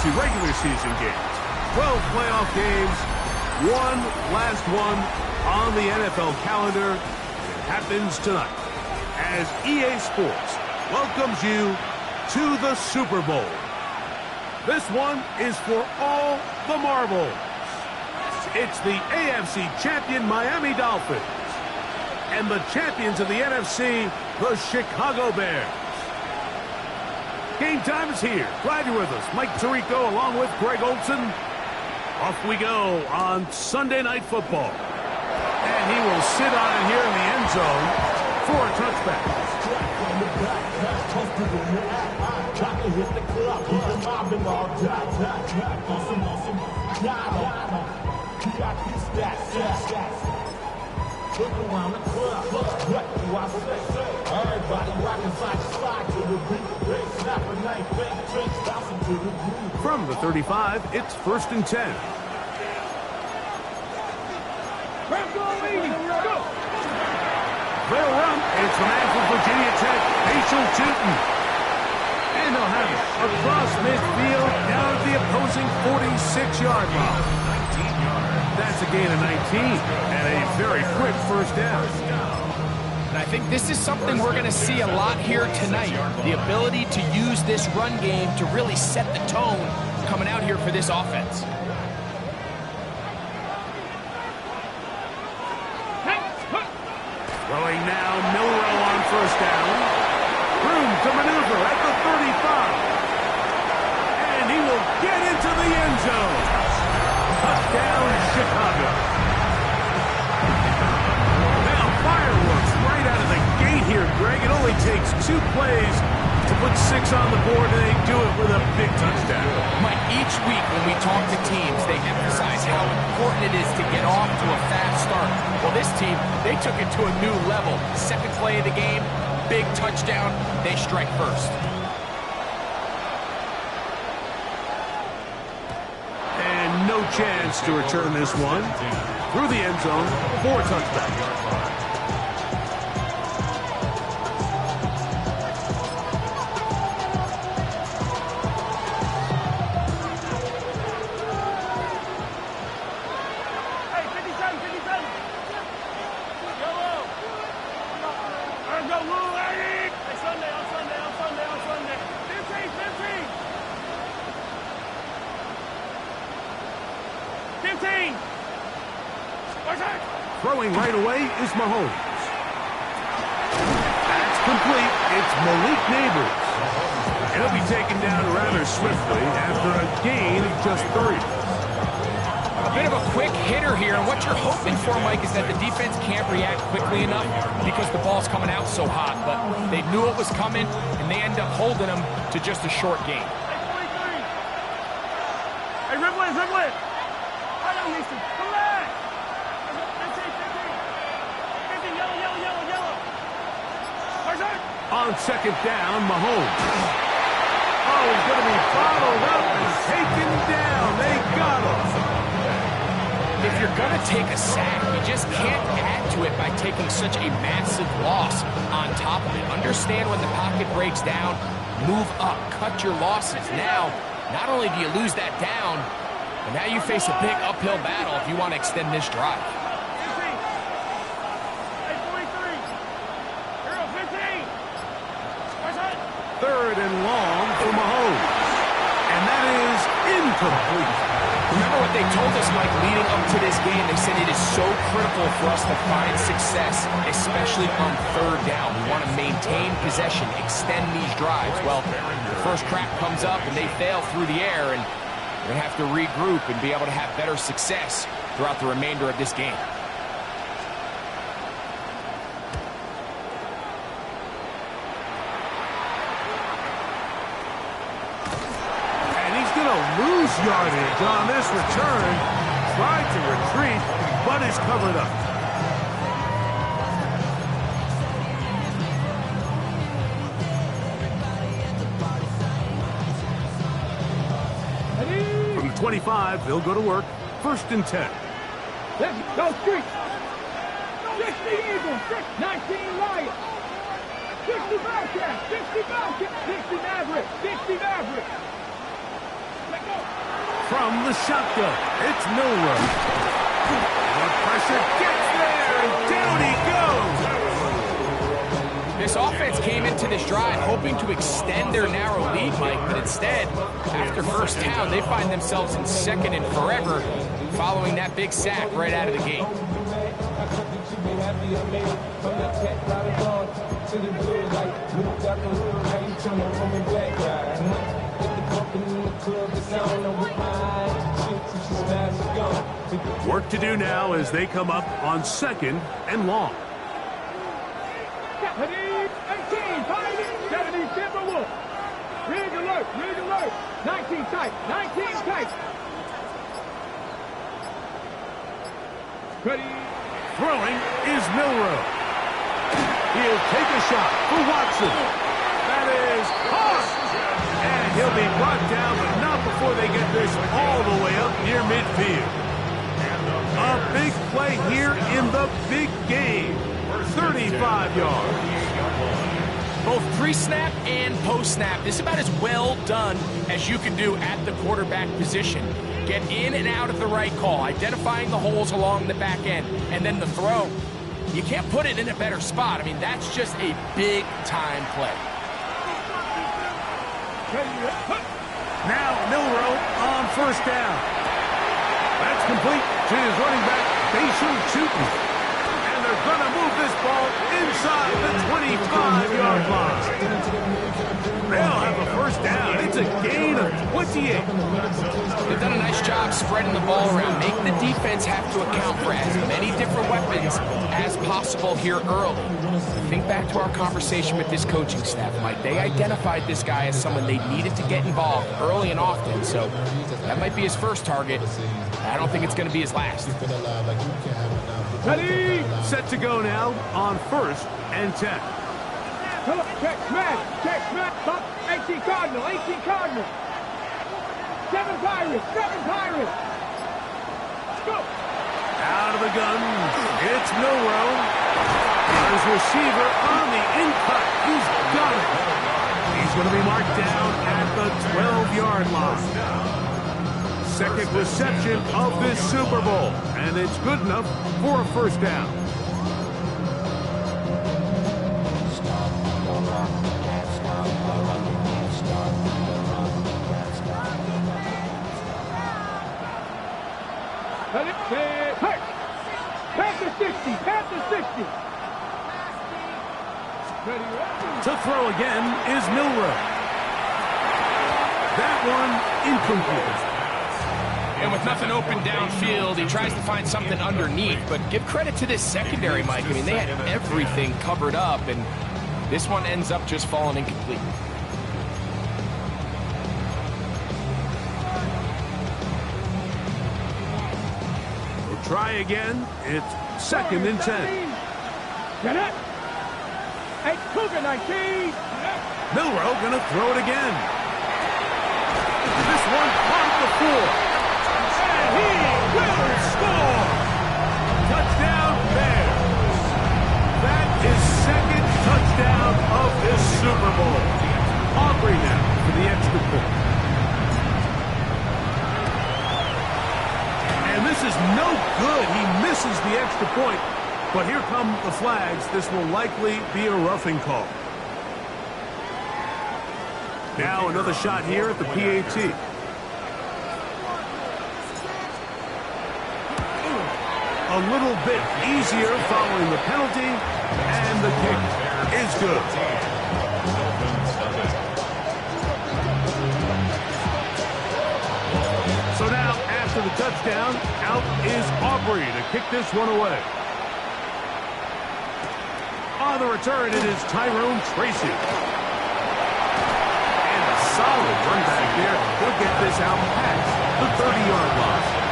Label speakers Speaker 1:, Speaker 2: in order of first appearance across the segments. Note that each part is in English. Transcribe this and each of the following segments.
Speaker 1: AFC regular season games. 12 playoff games, one last one on the NFL calendar. It happens tonight as EA Sports welcomes you to the Super Bowl. This one is for all the marbles. It's the AFC champion Miami Dolphins and the champions of the NFC, the Chicago Bears. Game time is here. Glad you're with us. Mike Tirico along with Greg Olson. Off we go on Sunday Night Football. And he will sit on it here in the end zone for a touchback. From the 35, it's 1st and 10. They'll run. It's the man from Virginia Tech, Rachel Tootin. And they'll have it across midfield down at the opposing 46-yard line. That's a gain of 19 and a very quick first down.
Speaker 2: And I think this is something we're going to see a lot here tonight. The ability to use this run game to really set the tone coming out here for this offense.
Speaker 1: Throwing now, Milrow on first down. Room to maneuver at the 35. And he will get into the end zone. Touchdown, Chicago. Now, fireworks right out of the gate here, Greg. It only takes 2 plays to put 6 on the board, and they do it with a big touchdown.
Speaker 2: Mike, each week when we talk to teams, they emphasize how important it is to get off to a fast start. Well, this team, they took it to a new level. Second play of the game, big touchdown, they strike first.
Speaker 1: And no chance to return this one. Through the end zone for a touchdown. Throwing right away is Mahomes. That's complete. It's Malik Neighbors. He'll be taken down rather swiftly after a gain of just 3.
Speaker 2: A bit of a quick hitter here, and what you're hoping for, Mike, is that the defense can't react quickly enough because the ball's coming out so hot. But they knew it was coming, and they end up holding them to just a short gain.
Speaker 3: Hey, dribble it, dribble it. I don't need to. Come back. 15, yellow, yellow, yellow, yellow.
Speaker 1: On second down, Mahomes. Oh, he's going to be bottled up and taken down. They got him.
Speaker 2: If you're going to take a sack, you just can't add to it by taking such a massive loss on top of it. Understand when the pocket breaks down, move up, cut your losses. Now, not only do you lose that down, but now you face a big uphill battle if you want to extend this drive.
Speaker 1: 3rd and long for Mahomes. And that is incomplete.
Speaker 2: Remember what they told us, Mike, leading up to this game? They said it is so critical for us to find success, especially on 3rd down. We want to maintain possession, extend these drives. Well, the first crack comes up and they fail through the air, and we're going to have to regroup and be able to have better success throughout the remainder of this game.
Speaker 1: Lose yardage on this return. Tried to retreat, but is covered up. From the 25, they'll go to work. 1st and 10.
Speaker 3: Let's go, Street. 60 Eagles, 19 Lions. 60 Bobcats, 60 Bobcats, 60 Mavericks, 60 Mavericks. Let go.
Speaker 1: from the shotgun. It's Milroe. The pressure gets there, and down he goes.
Speaker 2: This offense came into this drive hoping to extend their narrow lead, Mike, but instead, after first down, they find themselves in second and forever following that big sack right out of the gate.
Speaker 1: Work to do now as they come up on second and long.
Speaker 3: 18, 70, Timberwolf. Rig alert, 19 tight, 19 tight. Ready.
Speaker 1: Throwing is Milroe. He'll take a shot for Watson. That is hard. And he'll be brought down, but not before they get this all the way up near midfield. A big play here in the big game. 35 yards.
Speaker 2: Both pre-snap and post-snap. This is about as well done as you can do at the quarterback position. Get in and out of the right call, identifying the holes along the back end, and then the throw. You can't put it in a better spot. I mean, that's just a big-time play.
Speaker 1: Now Milroe on first down. That's complete to his running back, Facial Chutin. And they're going to move this ball inside the 25-yard line. They'll have a first down. It's a gain of 28.
Speaker 2: They've done a nice job spreading the ball around. Make the defense have to account for as many different weapons as possible here early. Think back to our conversation with this coaching staff, Mike. They identified this guy as someone they needed to get involved early and often, so that might be his first target. I don't think it's going to be his last.
Speaker 3: Ready.
Speaker 1: Set to go now on first and 10.
Speaker 3: Check smash. 18 Cardinal, 18 Cardinal. 7 Pirates, 7 Pirates. Go.
Speaker 1: Out of the gun, it's Milroe. His receiver on the in-cut. He's got it. He's going to be marked down at the 12-yard line. Second reception of this Super Bowl, and it's good enough for a first down.
Speaker 3: Panther 60, Panther 60.
Speaker 1: To throw again is Milroe. That one incomplete.
Speaker 2: And with nothing open downfield, he tries to find something underneath. But give credit to this secondary, Mike. I mean, they had everything covered up, and this one ends up just falling incomplete.
Speaker 1: We'll try again. It's second and 10.
Speaker 3: Get it. 8 Cougar 19.
Speaker 1: Milroe going to throw it again. This one on the floor. He will score! Touchdown Bears! That is second touchdown of this Super Bowl. Aubrey now for the extra point. And this is no good. He misses the extra point. But here come the flags. This will likely be a roughing call. Now another shot here at the PAT. A little bit easier following the penalty, and the kick is good. So now, after the touchdown, out is Aubrey to kick this one away. On the return, it is Tyrone Tracy. And a solid run back there. He'll get this out past the 30-yard line.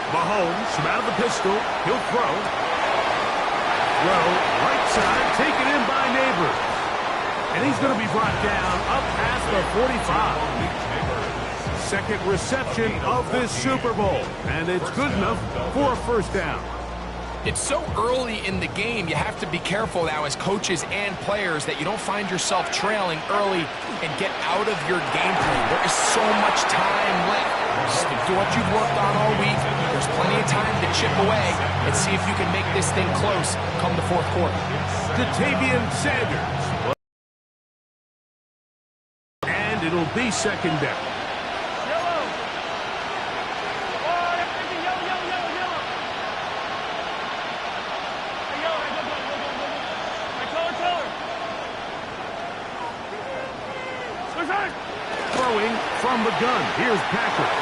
Speaker 1: Mahomes from out of the pistol. He'll throw. Right side, taken in by Neighbor. And he's going to be brought down up past the 45. Second reception of this Super Bowl, and it's good enough for a first down.
Speaker 2: It's so early in the game, you have to be careful now as coaches and players that you don't find yourself trailing early and get out of your game plan. There is so much time left. Stick to what you've worked on all week. There's plenty of time to chip away and see if you can make this thing close come the fourth quarter.
Speaker 1: Ja'Tavion Sanders. And it'll be second down. Throwing from the gun. Here's Patrick.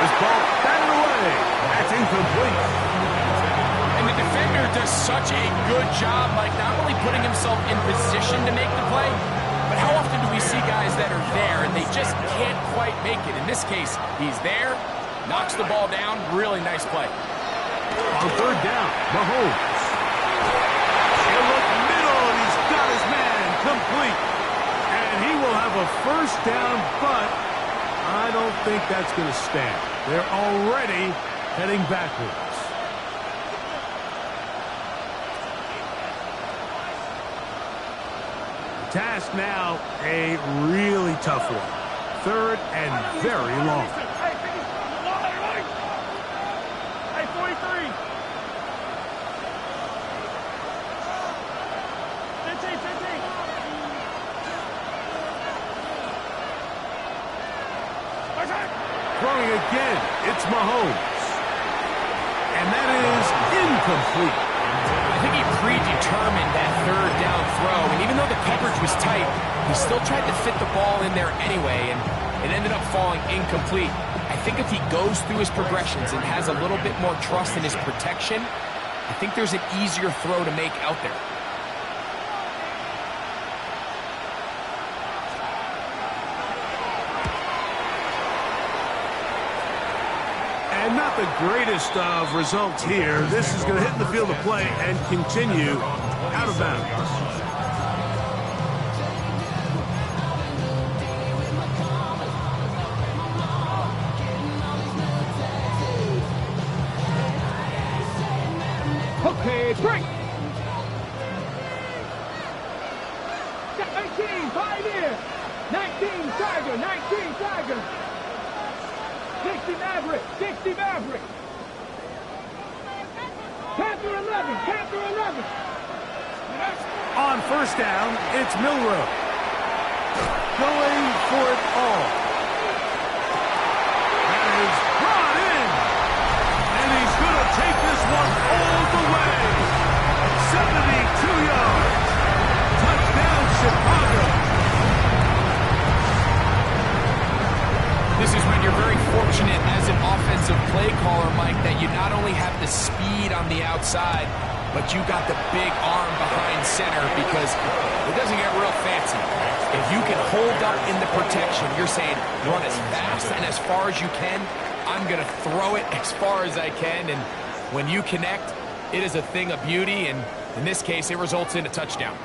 Speaker 1: This ball batted away. That's incomplete.
Speaker 2: And the defender does such a good job, like not only putting himself in position to make the play, but how often do we see guys that are there and they just can't quite make it? In this case, he's there, knocks the ball down. Really nice play.
Speaker 1: On third down, Mahomes. He'll look middle, and he's got his man complete. And he will have a first down, but I don't think that's going to stand. They're already heading backwards. The task now, a really tough one. Third and very long.
Speaker 3: Hey, 43. 15.
Speaker 1: Throwing again, it's Mahomes. And that is incomplete.
Speaker 2: I think he predetermined that third down throw, and even though the coverage was tight, he still tried to fit the ball in there anyway, and it ended up falling incomplete. I think if he goes through his progressions and has a little bit more trust in his protection, I think there's an easier throw to make out there.
Speaker 1: And not the greatest of results here. This is going to hit the field of play and continue out of bounds.
Speaker 3: Okay, break. 19, Pioneer. 19, Tiger. 19, Tiger. 60 Maverick. 60 Maverick. Panther 11. Panther 11.
Speaker 1: On first down, it's Milroe. Going for it all. That is brought in. And he's going to take this one all the way. 72 yards. Touchdown, Chicago.
Speaker 2: This is when you're very fortunate as an offensive play caller, Mike, that you not only have the speed on the outside, but you got the big arm behind center, because it doesn't get real fancy. If you can hold up in the protection, you're saying run as fast and as far as you can. I'm going to throw it as far as I can, and when you connect, it is a thing of beauty, and in this case, it results in a touchdown.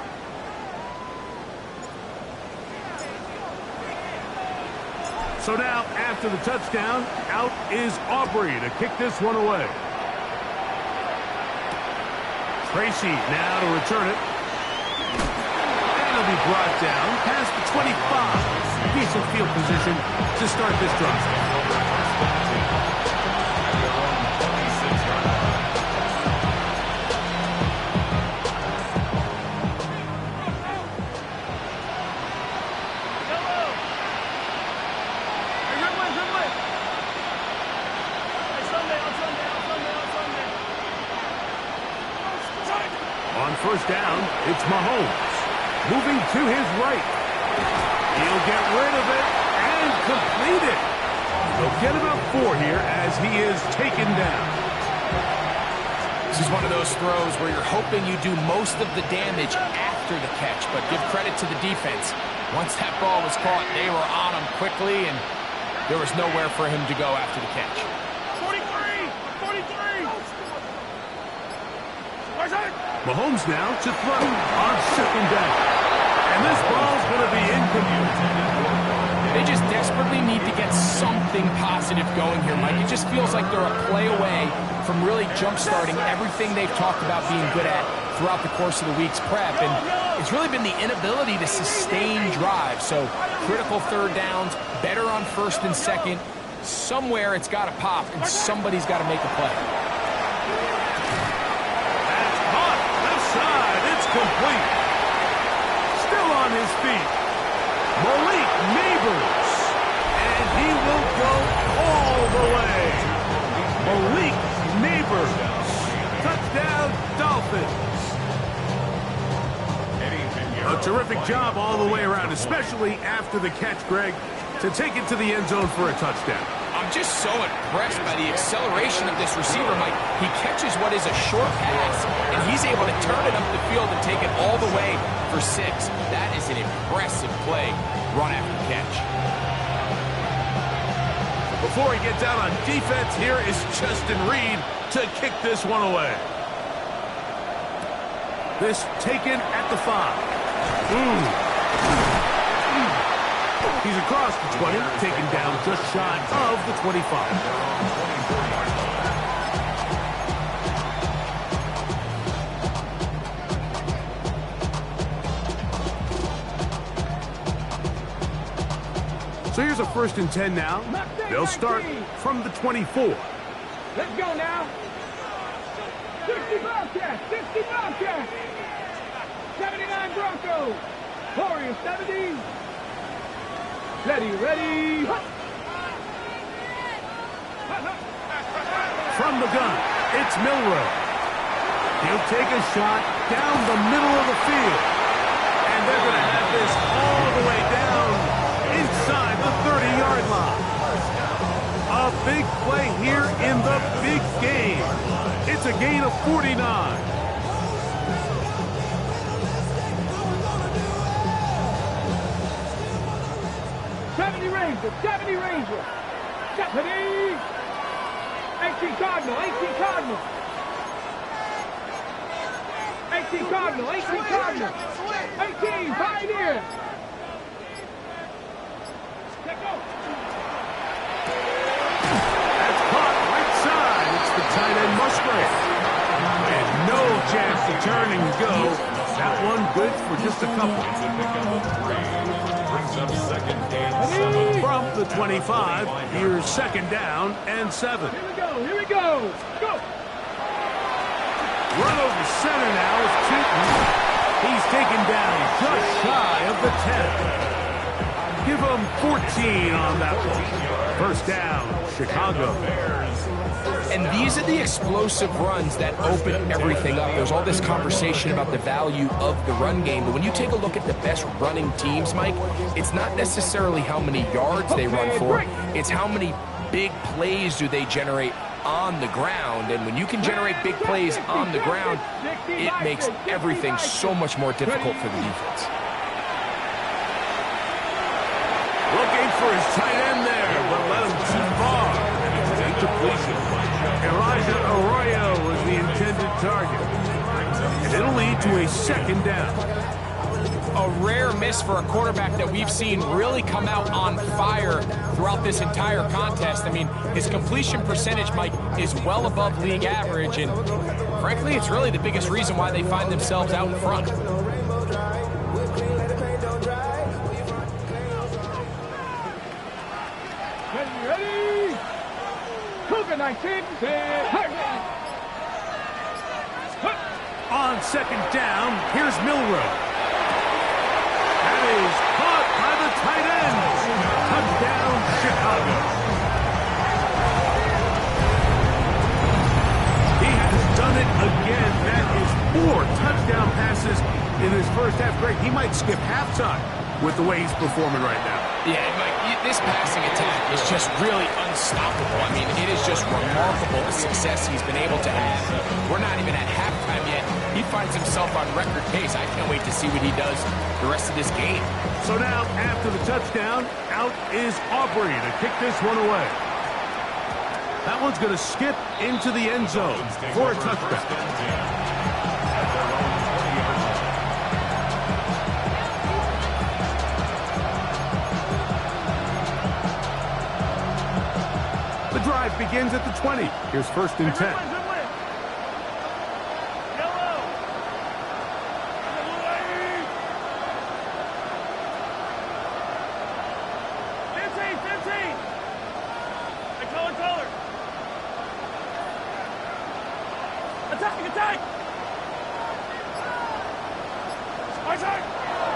Speaker 1: So now, after the touchdown, out is Aubrey to kick this one away. Tracy now to return it. And it'll be brought down past the 25. Decent field position to start this drive. On first down, it's Mahomes. Moving to his right. He'll get rid of it and complete it. He'll get about 4 here as he is taken down.
Speaker 2: This is one of those throws where you're hoping you do most of the damage after the catch, but give credit to the defense. Once that ball was caught, they were on him quickly, and there was nowhere for him to go after the catch.
Speaker 3: 43! 43! Where's it?
Speaker 1: Mahomes now to throw on second down. And this ball's going to be incomplete.
Speaker 2: They just desperately need to get something positive going here, Mike. It just feels like they're a play away from really jump-starting everything they've talked about being good at throughout the course of the week's prep. And it's really been the inability to sustain drives. So critical third downs, better on first and second. Somewhere it's got to pop, and somebody's got to make a play.
Speaker 1: That's hot. Left side. It's complete. Still on his feet. Malik Neighbors. And he will go all the way. Malik Neighbors. Touchdown, Dolphins. A terrific job all the way around, especially after the catch, Greg, to take it to the end zone for a touchdown.
Speaker 2: I'm just so impressed by the acceleration of this receiver, Mike. He catches what is a short pass, and he's able to turn it up the field and take it all the way for 6. That is an impressive play, run after catch.
Speaker 1: Before he gets out on defense, here is Justin Reed to kick this one away. This taken at the 5. He's across the 20, taken down just shy of the 25. So here's a 1st and 10 now. They'll start from the 24.
Speaker 3: Let's go now. 60 Bobcats, 60 Bobcats. 79 Broncos. Warriors 70. Ready.
Speaker 1: From the gun, it's Milroe. He'll take a shot down the middle of the field. And they're going to have this all the way down inside the 30-yard line. A big play here in the big game. It's a gain of 49.
Speaker 3: 70 Rangers, 70 Rangers. 70. 18 Cardinal, 18 Cardinal. 18 Cardinal, 18 Cardinal. 18 Pioneer. Let's go.
Speaker 1: That's caught right side. It's the tight end Musgrave. And no chance to turn and go. That one good for just a couple.
Speaker 4: Brings up 2nd and 7.
Speaker 1: From the 25, here's 2nd down and 7.
Speaker 3: Here we go. Go.
Speaker 1: Run over center now is Chitton. He's taken down just shy of the 10. Give him 14 on that one. 1st down, Chicago.
Speaker 2: And these are the explosive runs that open everything up. There's all this conversation about the value of the run game, but when you take a look at the best running teams, Mike, it's not necessarily how many yards they run for, it's how many big plays do they generate on the ground. And when you can generate big plays on the ground, it makes everything so much more difficult for the defense.
Speaker 1: Looking for his tight end there, but let him too far. And it's an incompletion. Elijah Arroyo was the intended target. And it'll lead to a 2nd down.
Speaker 2: A rare miss for a quarterback that we've seen really come out on fire throughout this entire contest. I mean, his completion percentage, Mike, is well above league average, and frankly, it's really the biggest reason why they find themselves out in front.
Speaker 3: Ready. Cougar 19.
Speaker 1: On 2nd down, here's Milroe. That is caught by the tight end. Touchdown, Chicago. He has done it again. That is 4 touchdown passes in his 1st half. Greg, he might skip halftime with the way he's performing right now.
Speaker 2: Yeah, Mike, this passing attack is just really unstoppable. I mean, it is just remarkable the success he's been able to have. We're not even at halftime yet. He finds himself on record pace. I can't wait to see what he does the rest of this game.
Speaker 1: So now, after the touchdown, out is Aubrey to kick this one away. That one's going to skip into the end zone for a touchdown. begins at the 20. Here's 1st and 10.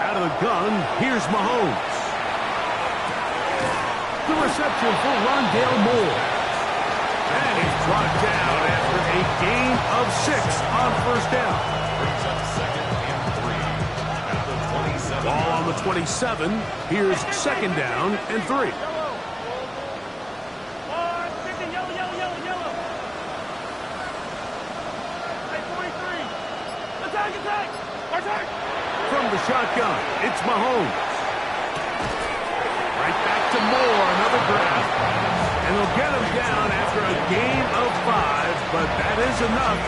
Speaker 3: Out
Speaker 1: of the gun, here's Mahomes. The reception for Rondale Moore. And he's brought down after a gain of 6 on 1st down.
Speaker 4: Brings up 2nd and 3. At the 27.
Speaker 1: Ball on the 27. Here's 2nd down and 3. From the shotgun, it's Mahomes. Right back to Moore, another grab. And they'll get him down after a gain of 5, but that is enough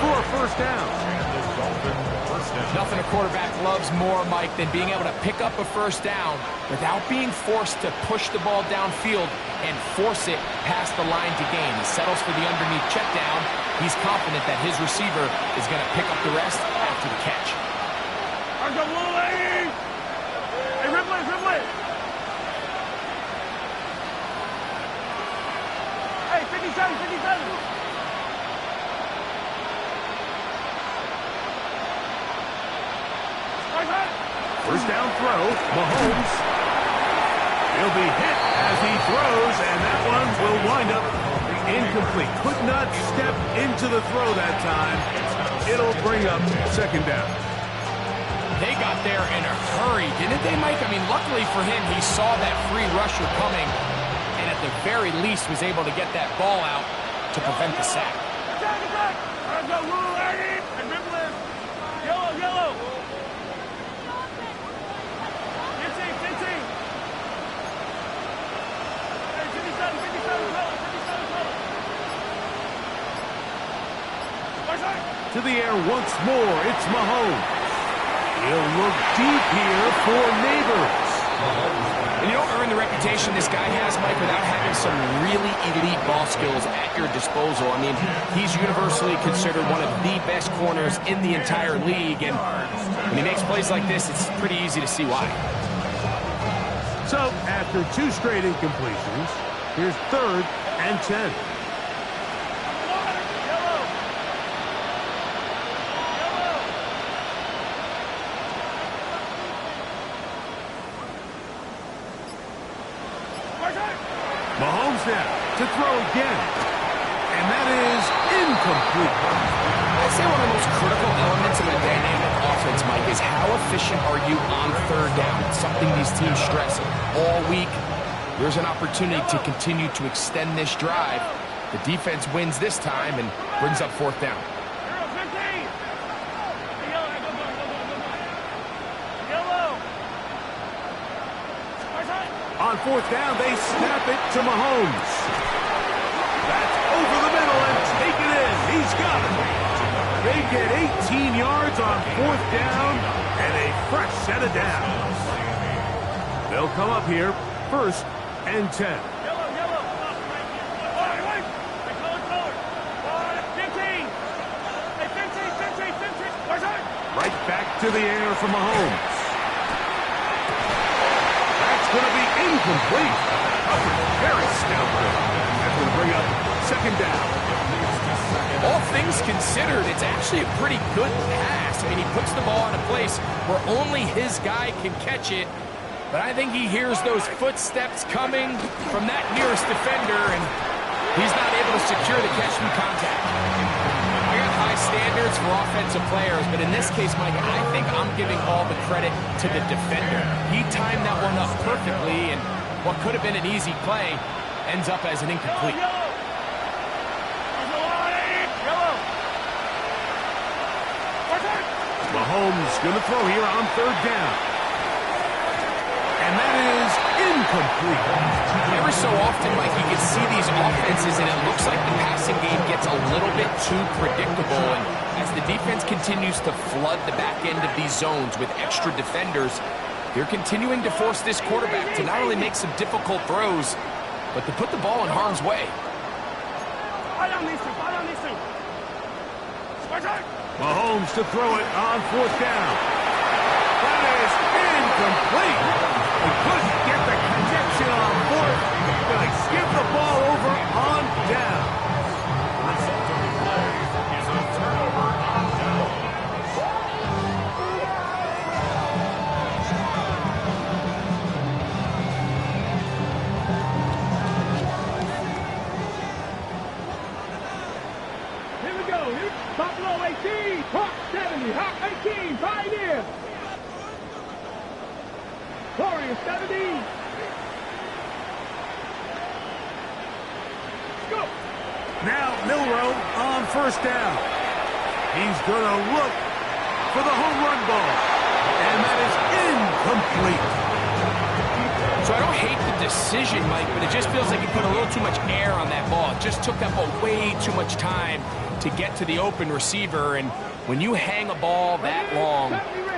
Speaker 1: for a 1st down.
Speaker 4: And the Dolphins 1st down.
Speaker 2: Nothing a quarterback loves more, Mike, than being able to pick up a 1st down without being forced to push the ball downfield and force it past the line to gain. He settles for the underneath check down. He's confident that his receiver is going to pick up the rest after the catch.
Speaker 3: Hey, Ripley! Hey, 57!
Speaker 1: 1st down throw, Mahomes. He'll be hit as he throws, and that one will wind up incomplete. Could not step into the throw that time. It'll bring up 2nd down.
Speaker 2: They got there in a hurry, didn't they, Mike? I mean, luckily for him, he saw that free rusher coming, and at the very least was able to get that ball out to prevent the sack.
Speaker 3: Attack! Let's go, Lou, and Ripley. Yellow! 15! Hey, 57, color.
Speaker 1: To the air once more, it's Mahomes. He'll look deep here for Neighbors.
Speaker 2: And you don't earn the reputation this guy has, Mike, without having some really elite ball skills at your disposal. I mean, he's universally considered one of the best corners in the entire league, and when he makes plays like this, it's pretty easy to see why.
Speaker 1: So, after 2 straight incompletions, here's 3rd and 10. Mahomes now to throw again. And that is incomplete.
Speaker 2: I'd say one of the most critical elements of a dynamic offense, Mike, is how efficient are you on 3rd down? It's something these teams stress all week. There's an opportunity to continue to extend this drive. The defense wins this time and brings up 4th down.
Speaker 1: On 4th down, they snap it to Mahomes. That's over the middle and take it in. He's got it. They get 18 yards on 4th down and a fresh set of downs. They'll come up here 1st and 10. Right back to the air for Mahomes. Going to be incomplete. Very stout. That's going to bring up 2nd down.
Speaker 2: All things considered, it's actually a pretty good pass. I mean, he puts the ball in a place where only his guy can catch it. But I think he hears those footsteps coming from that nearest defender, and he's not able to secure the catch through contact. I got high standards for offensive players, but in this case, Mike, I think I'm giving all the credit to the defender. He timed that one up perfectly, and what could have been an easy play ends up as an incomplete.
Speaker 1: Mahomes going to throw here on 3rd down. And that is incomplete.
Speaker 2: Every so often, Mike, you can see these offenses, and it looks like the passing game gets a little bit too predictable. And as the defense continues to flood the back end of these zones with extra defenders, they're continuing to force this quarterback to not only make some difficult throws, but to put the ball in harm's way.
Speaker 1: Mahomes to throw it on 4th down. That is incomplete. He couldn't get the connection on 4th. Gonna give the ball over on down.
Speaker 4: Result of the play is a turnover on down.
Speaker 3: Here we go. Buffalo 18, Hawk 70, Hawk 18, Pioneer. Warriors 70. Go.
Speaker 1: Now Milroe on 1st down. He's going to look for the home run ball. And that is incomplete.
Speaker 2: So I don't hate the decision, Mike, but it just feels like he put a little too much air on that ball. It just took that ball way too much time to get to the open receiver. And when you hang a ball that long,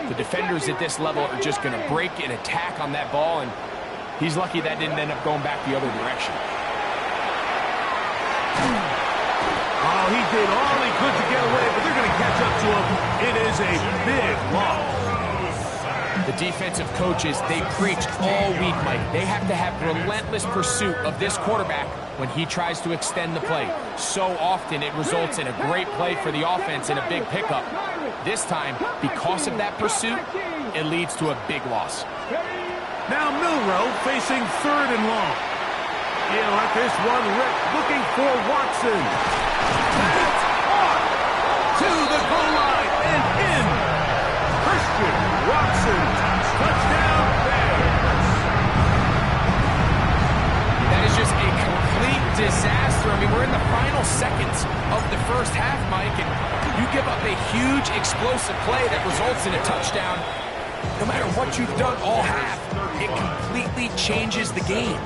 Speaker 2: the defenders at this level are just going to break and attack on that ball. And he's lucky that didn't end up going back the other direction.
Speaker 1: Oh, he did all he could to get away, but they're going to catch up to him. It is a big loss.
Speaker 2: The defensive coaches, they preached all week, Mike. They have to have relentless pursuit of this quarterback when he tries to extend the play. So often it results in a great play for the offense and a big pickup. This time, because of that pursuit, it leads to a big loss.
Speaker 1: Now Milroe facing 3rd and long. He'll let this one rip, looking for Watson. That's hard to the goal line and in. Christian Watson, touchdown Bears.
Speaker 2: That is just a complete disaster. I mean, we're in the final seconds of the first half, Mike, and you give up a huge explosive play that results in a touchdown. No matter what you've done all half, it completely changes the game.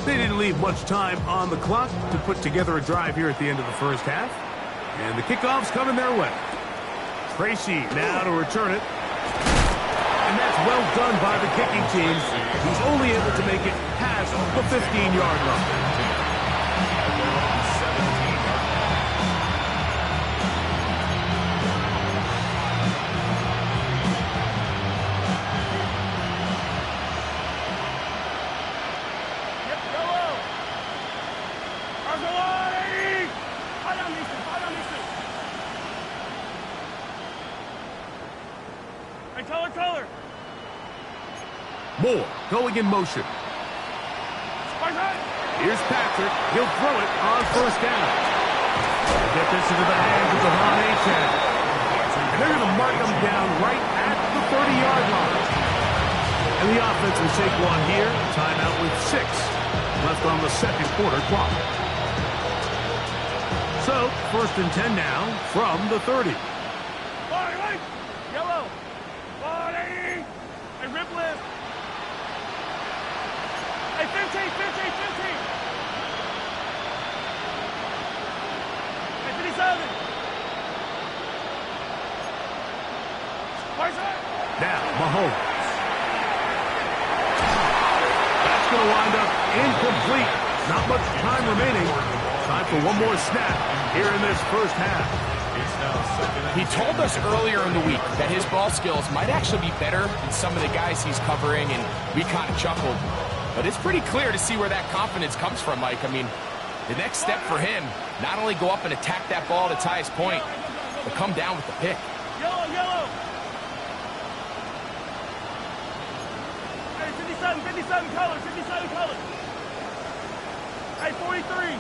Speaker 1: They didn't leave much time on the clock to put together a drive here at the end of the first half. And the kickoff's coming their way. Tracy now to return it. And that's well done by the kicking team. He's only able to make it past the 15-yard line. Moore going in motion. Here's Patrick. He'll throw it on 1st down. Get this into the hands of Devon Achane. And they're going to mark him down right at the 30-yard line. And the offense will take one here. Timeout with 6 left on the 2nd quarter clock. So, 1st and 10 now from the 30.
Speaker 3: Yellow. 40. And rip lift. Hey, 15, 15, 15. Hey, 57.
Speaker 1: Now, Mahomes. That's going to wind up incomplete. Not much time remaining. Time for one more snap here in this first half.
Speaker 2: He told us earlier in the week that his ball skills might actually be better than some of the guys he's covering, and we kind of chuckled. But it's pretty clear to see where that confidence comes from, Mike. I mean, the next step for him, not only go up and attack that ball at its highest point, but come down with the pick.
Speaker 3: Yellow, yellow. Hey, 57, 57 colors, 57 colors. Hey, 43.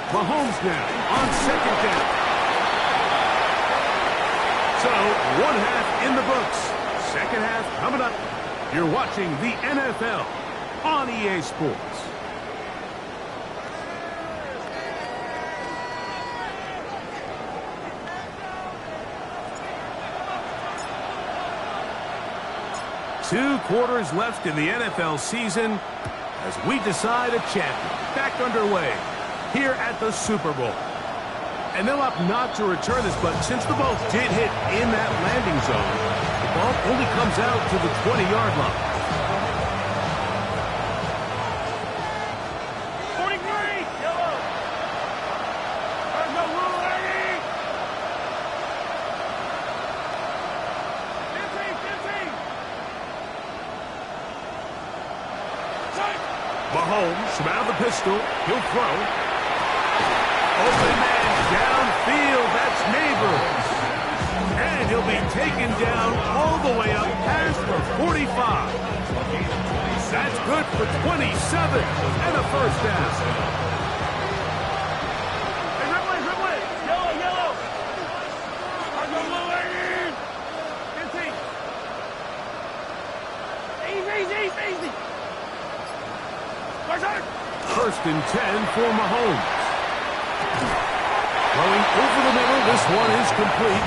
Speaker 1: Mahomes now on 2nd down. So, 1 half in the books. 2nd half coming up. You're watching the NFL on EA Sports. Two quarters left in the NFL season as we decide a champion. Back underway here at the Super Bowl. And they'll opt not to return this, but since the ball did hit in that landing zone, the ball only comes out to the 20-yard line. Mahomes from out of the pistol. He'll throw. Open man downfield. That's Neighbors. And he'll be taken down all the way up past the 45. That's good for 27 and a first down.
Speaker 3: Hey, rip it. Yellow. I go low, 15. Easy.
Speaker 1: First and 10 for Mahomes. Throwing over the middle, this one is complete.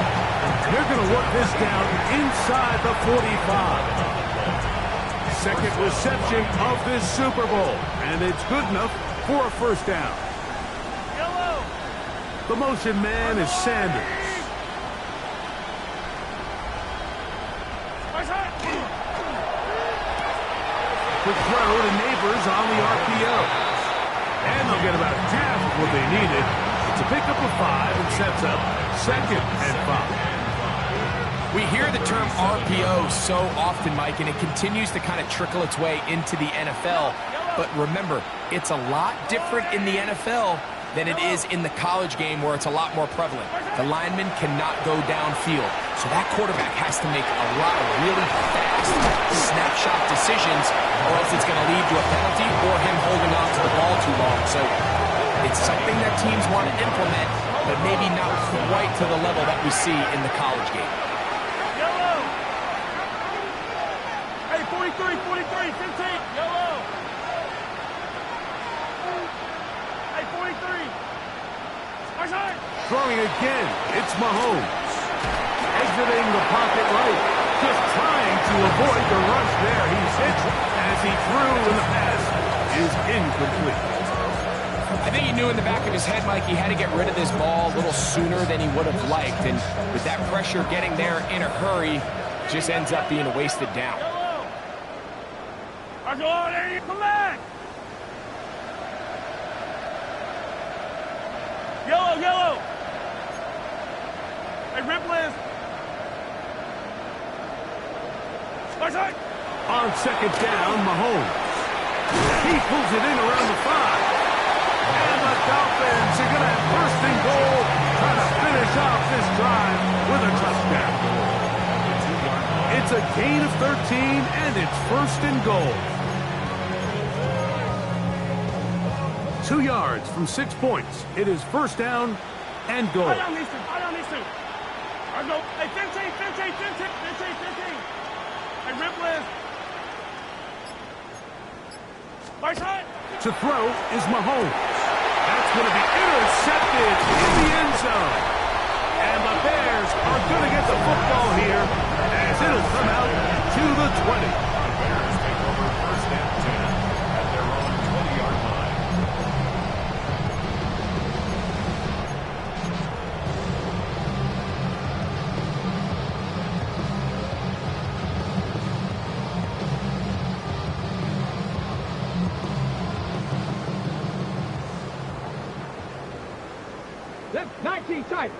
Speaker 1: They're going to work this down inside the 45. Second reception of this Super Bowl, and it's good enough for a first down.
Speaker 3: Yellow.
Speaker 1: The motion man is Sanders. Quick throw to Neighbors on the RPO. And they'll get about half of what they needed. It's a pickup of 5 and sets up second and 5.
Speaker 2: We hear the term RPO so often, Mike, and it continues to kind of trickle its way into the NFL. But remember, it's a lot different in the NFL than it is in the college game where it's a lot more prevalent. The lineman cannot go downfield, so that quarterback has to make a lot of really fast snapshot decisions, or else it's going to lead to a penalty or him holding on to the ball too long. So it's something that teams want to implement, but maybe not quite to the level that we see in the college game.
Speaker 3: Yellow. Hey, 43, 15. Yellow. Hey, 43.
Speaker 1: Throwing again, it's Mahomes. Exiting the pocket right. Just trying to avoid the rush there. He's hit as he threw, and the pass is incomplete.
Speaker 2: I think he knew in the back of his head, Mike, he had to get rid of this ball a little sooner than he would have liked. And with that pressure getting there in a hurry, just ends up being a wasted down.
Speaker 3: Come back. Yellow. Hey, Ripley.
Speaker 1: On second down, Mahomes. He pulls it in around the 5. And the Dolphins are going to have first and goal, trying to finish off this drive with a touchdown. It's a gain of 13, and it's first and goal. 2 yards from 6 points. It is first down and goal.
Speaker 3: I don't need to. I go. Hey, 15. Hey, Ripley.
Speaker 1: To throw is Mahomes. That's going to be intercepted in the end zone. And the Bears are going to get the football here as it'll come out to the 20.
Speaker 4: The Bears take over first and 10 at their own 20-yard line.
Speaker 3: Left, 19 tight,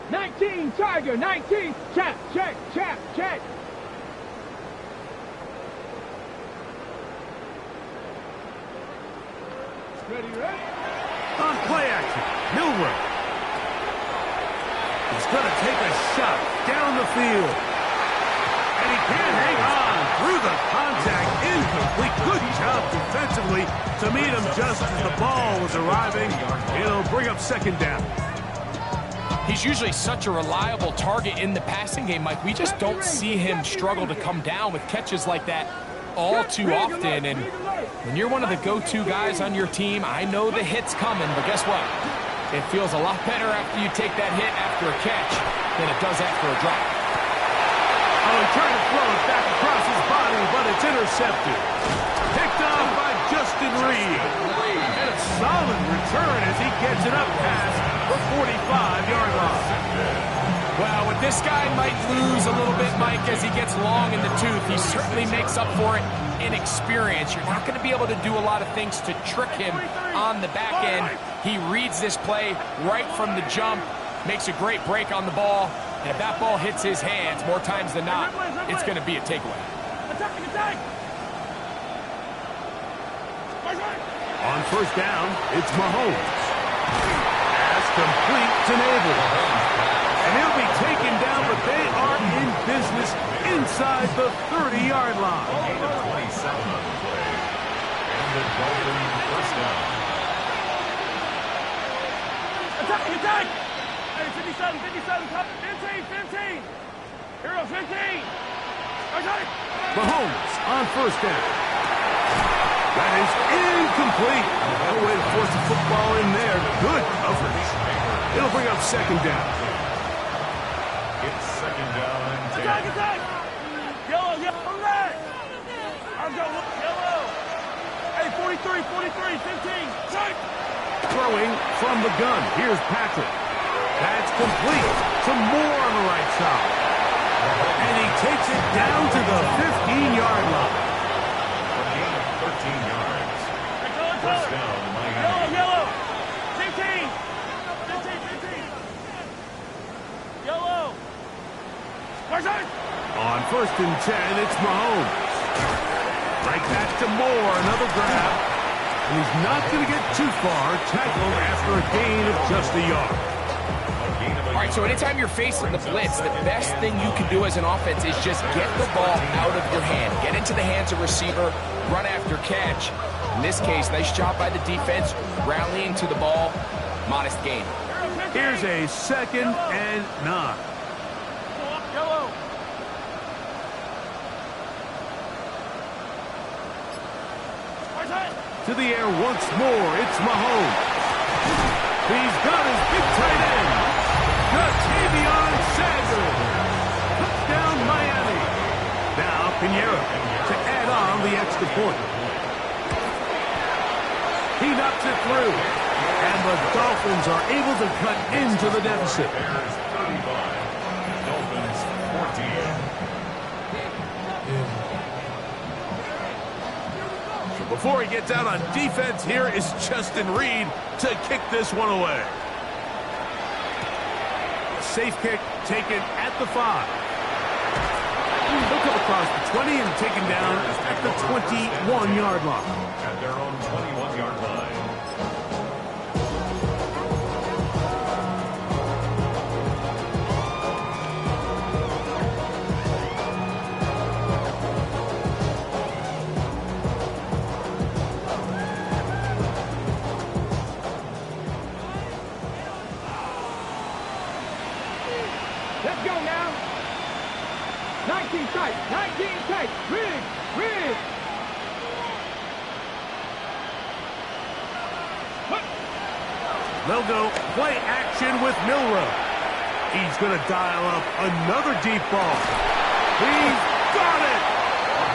Speaker 3: 19 Tiger, 19, check. Ready?
Speaker 1: On play action, Milrow. He's going to take a shot down the field. And he can't hang on through the contact. Incomplete. Good job defensively to meet him just as the ball was arriving. It'll bring up second down.
Speaker 2: He's usually such a reliable target in the passing game, Mike. We just don't see him struggle to come down with catches like that all too often. And when you're one of the go-to guys on your team, I know the hit's coming, but guess what? It feels a lot better after you take that hit after a catch than it does after a drop.
Speaker 1: Oh, he tried to throw it back across his body, but it's intercepted. Picked off by Justin Reed. And a solid return as he gets it up past the 45-yard line.
Speaker 2: Well, with this guy might lose a little bit, Mike, as he gets long in the tooth. He certainly makes up for it in experience. You're not going to be able to do a lot of things to trick him on the back end. He reads this play right from the jump, makes a great break on the ball, and if that ball hits his hands more times than not, it's going to be a takeaway.
Speaker 3: Attack!
Speaker 1: On first down, it's Mahomes. Pass complete to Nabel. And he'll be taken down, but they are in business inside the 30-yard line.
Speaker 4: Gain of 27 on the play. And the Dolphins first down.
Speaker 3: Attack, attack! Hey, 57, 57, 15, 15. Hero, 15. Attack!
Speaker 1: Mahomes on first down. That is incomplete. No way to force the football in there. Good coverage. It'll bring up second down.
Speaker 4: It's second down and 10.
Speaker 3: Attack, attack! Yellow, yellow, red! I've got one, yellow! Hey, 43, 43, 15, strike!
Speaker 1: Throwing from the gun. Here's Patrick. That's complete to Moore on the right side. And he takes it down to the 15-yard line.
Speaker 4: A gain of 13 yards. First down, Miami.
Speaker 3: Yellow, yellow! 15! 15, 15! Yellow! Attack!
Speaker 1: On first and 10, it's Mahomes. Right back to Moore. Another grab. And he's not going to get too far. Tackled after a gain of just a yard.
Speaker 2: All right, so anytime you're facing the blitz, the best thing you can do as an offense is just get the ball out of your hand. Get into the hands of receiver, run after catch. In this case, nice job by the defense, rallying to the ball. Modest gain.
Speaker 1: Here's a second and 9.
Speaker 3: Yellow! Attack!
Speaker 1: To the air once more, it's Mahomes. He's got his big tight end. Ja'Tavion Sanders. Touchdown, Miami. Now Pinheiro to add on the extra point. He knocks it through. And the Dolphins are able to cut into the deficit.
Speaker 4: Bears 35. Dolphins 14.
Speaker 1: Before he gets out on defense, here is Justin Reed to kick this one away. Safe kick taken at the 5. He'll come across the 20 and taken down at the 21-yard line.
Speaker 4: At their own 21-yard line.
Speaker 3: Let's go now! 19 tight! 19 tight! Rig! Rig!
Speaker 1: They'll go play action with Milrow. He's going to dial up another deep ball. He's got it!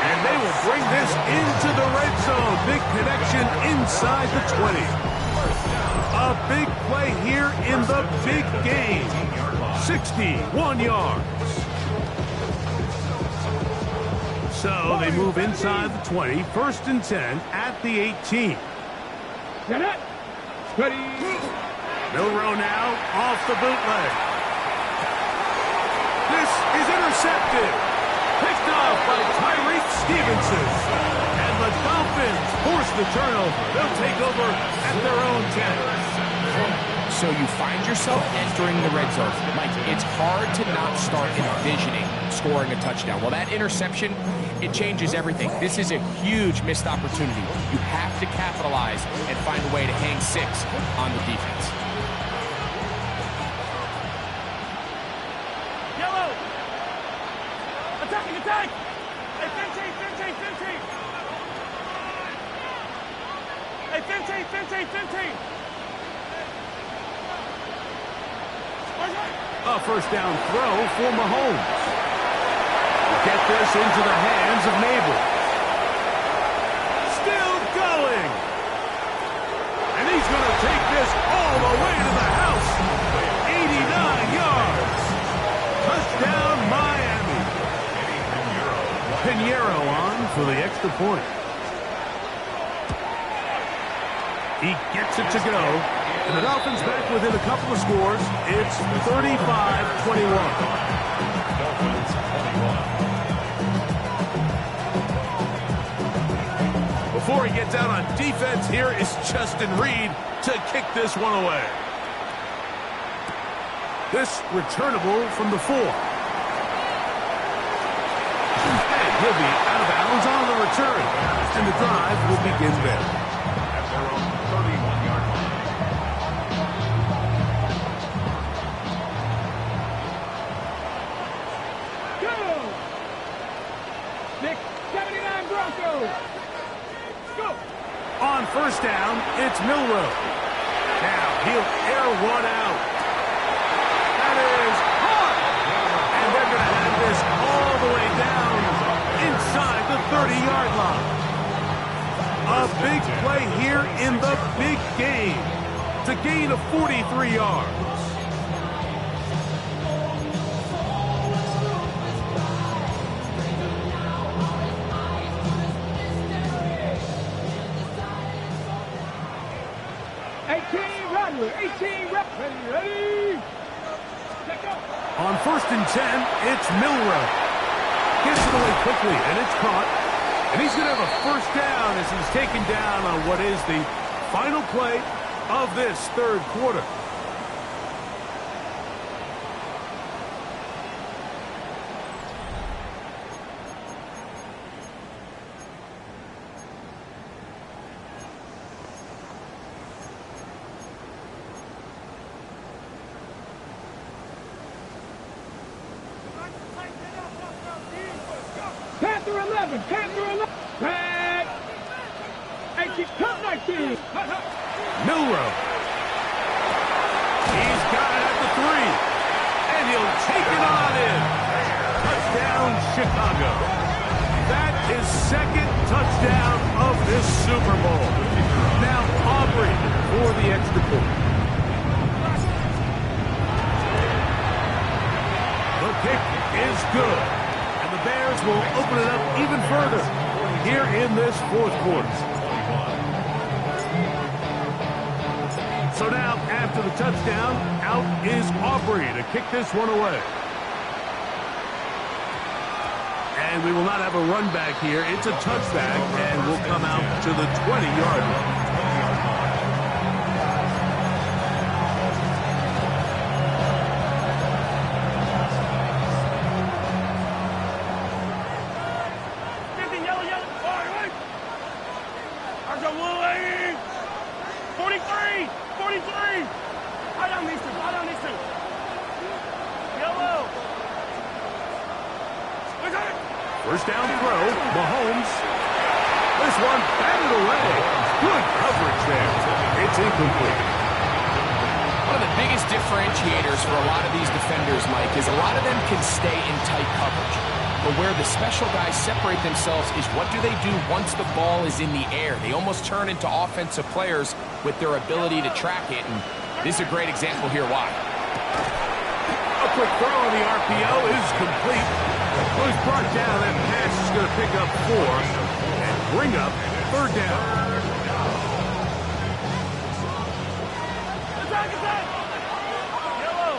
Speaker 1: And they will bring this into the red zone. Big connection inside the 20. A big play here in the big game. 61 yards. So they move inside the 20. First and 10 at the 18.
Speaker 3: Get it! Steady!
Speaker 1: Milrow now off the bootleg. This is intercepted. Picked off by Tyreek Stevenson. And the Dolphins force the turnover. They'll take over at their own 10.
Speaker 2: So you find yourself entering the red zone. Mike, it's hard to not start envisioning scoring a touchdown. Well, that interception, it changes everything. This is a huge missed opportunity. You have to capitalize and find a way to hang 6 on the defense.
Speaker 3: Yellow! Attacking, attack! Hey, 15, 15, 15! Hey, 15, 15, 15!
Speaker 1: A first down throw for Mahomes. Get this into the hands of Nabel. Still going. And he's going to take this all the way to the house. 89 yards. Touchdown, Miami. Pinheiro on for the extra point. He gets it to go. And the Dolphins back within a couple of scores. It's 35-21. Dolphins 21. before he gets out on defense, here is Justin Reed to kick this one away. This returnable from the 4. And he'll be out of bounds on the return. And the drive will begin there.
Speaker 4: At their own 31-yard line.
Speaker 3: Go! Nick, 79 Broncos. Go!
Speaker 1: On first down, it's Milroe. Now he'll air one out. That is hard. And they're going to have this all the way down inside the 30-yard line. A big play here in the big game to gain of 43 yards.
Speaker 3: Ready?
Speaker 1: On first and 10, it's Milroe. Gets it away quickly, and it's caught. And he's going to have a first down as he's taken down on what is the final play of this third quarter.
Speaker 3: Panther 11. Back. 18. Cut 19.
Speaker 1: Milroe. He's got it at the 3. And he'll take it on in. Touchdown, Chicago. That is second touchdown of this Super Bowl. Now Aubrey for the extra point. The kick is good. And the Bears will open it up even further here in this fourth quarter. So now, after the touchdown, out is Aubrey to kick this one away. And we will not have a run back here. It's a touchback, and we'll come out to the 20-yard line. First down throw, Mahomes. This one batted away. Good coverage there. It's incomplete.
Speaker 2: One of the biggest differentiators for a lot of these defenders, Mike, is a lot of them can stay in tight coverage. But where the special guys separate themselves is what do they do once the ball is in the air? They almost turn into offensive players with their ability to track it, and this is a great example here why.
Speaker 1: A quick throw on the RPO is complete. Well, he's brought down. That pass is going to pick up 4 and bring up third down.
Speaker 3: Yellow.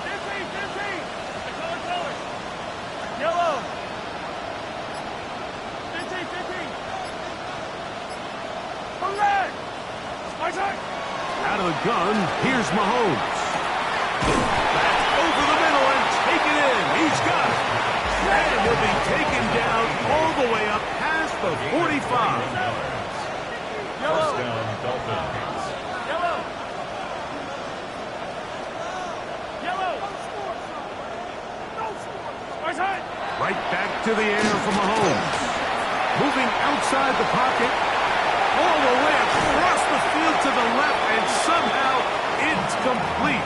Speaker 3: 15. Color. Yellow. 15. Come back. My side.
Speaker 1: Out of the gun, here's Mahomes. Back over the middle and take it in. He's got it. And he'll be taken down all the way up past the 45.
Speaker 4: First down, Dolphins.
Speaker 3: Yellow. My side.
Speaker 1: Right back to the air for Mahomes. Moving outside the pocket. All the way across the field to the left. And somehow it's complete.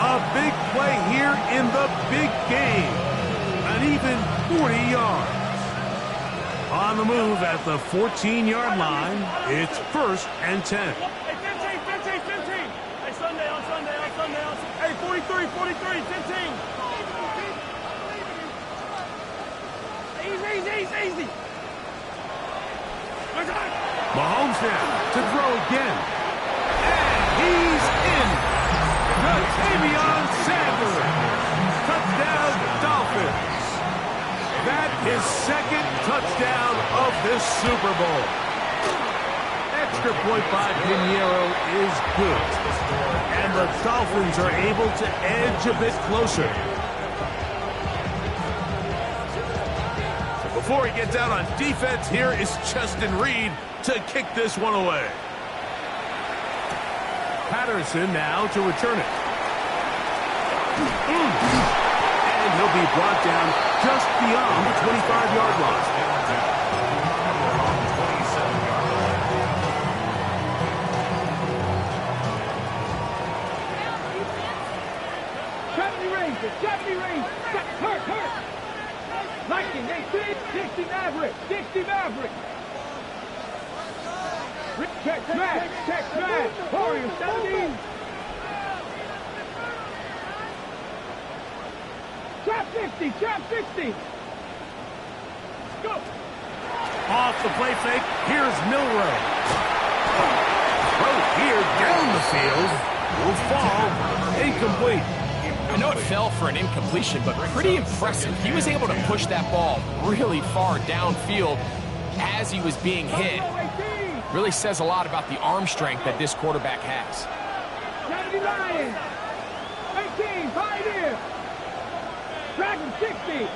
Speaker 1: A big play here in the big game. An even 40 yards. On the move at the 14-yard line, it's first and 10.
Speaker 3: Hey, 15. Hey, Sunday. Hey, 43, 15. Easy.
Speaker 1: Mahomes now to throw again. And he's in. Tavion Sanders. Touchdown, Dolphins. That is second touchdown touchdown of this Super Bowl. Extra point by Pinheiro is good. And the Dolphins are able to edge a bit closer. Before he gets out on defense, here is Justin Reed to kick this one away. Patterson now to return it. And he'll be brought down just beyond the 25-yard line.
Speaker 3: Deputy Reed, hurt. Lightning, 18, 60 Maverick, 60 Maverick. Check smash. Warriors, 17. Trap 60. Go.
Speaker 1: Off the play fake, here's Milroe. Throw here down the field. Will fall. Incomplete.
Speaker 2: I know it fell for an incompletion, but pretty impressive. He was able to push that ball really far downfield as he was being hit. Really says a lot about the arm strength that this quarterback has.
Speaker 3: 79, 18, Pioneer. Dragon 60.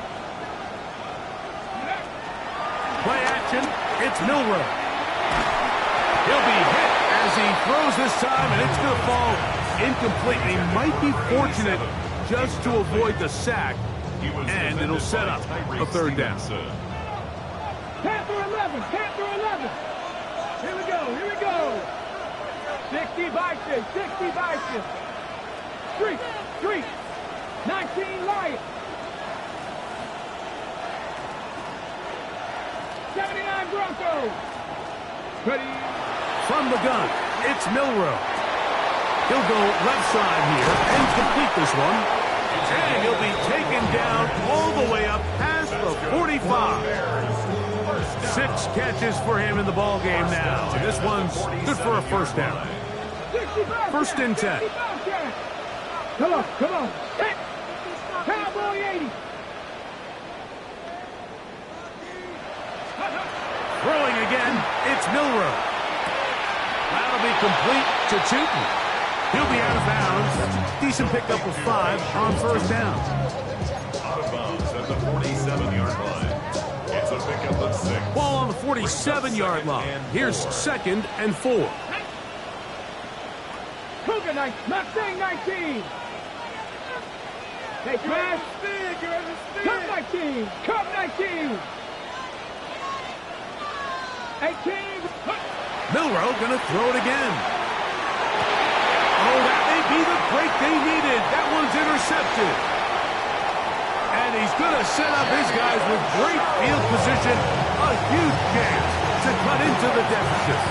Speaker 1: Play action, it's Milroe. He'll be hit as he throws this time, and it's going to fall incomplete. He might be fortunate just to avoid the sack, and it'll set up a third down.
Speaker 3: Panther 11. Here we go. 60 Bison. Street. 19 Lions. 79 Broncos.
Speaker 1: Ready from the gun. It's Milroe. He'll go left side here and complete this one. And he'll be taken down all the way up past the 45. 6 catches for him in the ball game now. This one's good for a first down. First and 10.
Speaker 3: Come on. Cowboy 80.
Speaker 1: Throwing again, it's Milroe. That'll be complete to Tootin. He'll be out of bounds. Decent pickup of 5 on first down.
Speaker 4: Out of bounds at the 47-yard line. It's a pickup of 6.
Speaker 1: Ball on the 47-yard line. Here's 2nd and 4.
Speaker 3: Cougar 19. Mustang 19. Hey, Crash. Cub 19. 18.
Speaker 1: Milroe gonna throw it again. Oh, that may be the break they needed. That one's intercepted. And he's gonna set up his guys with great field position. A huge chance to cut into the deficit.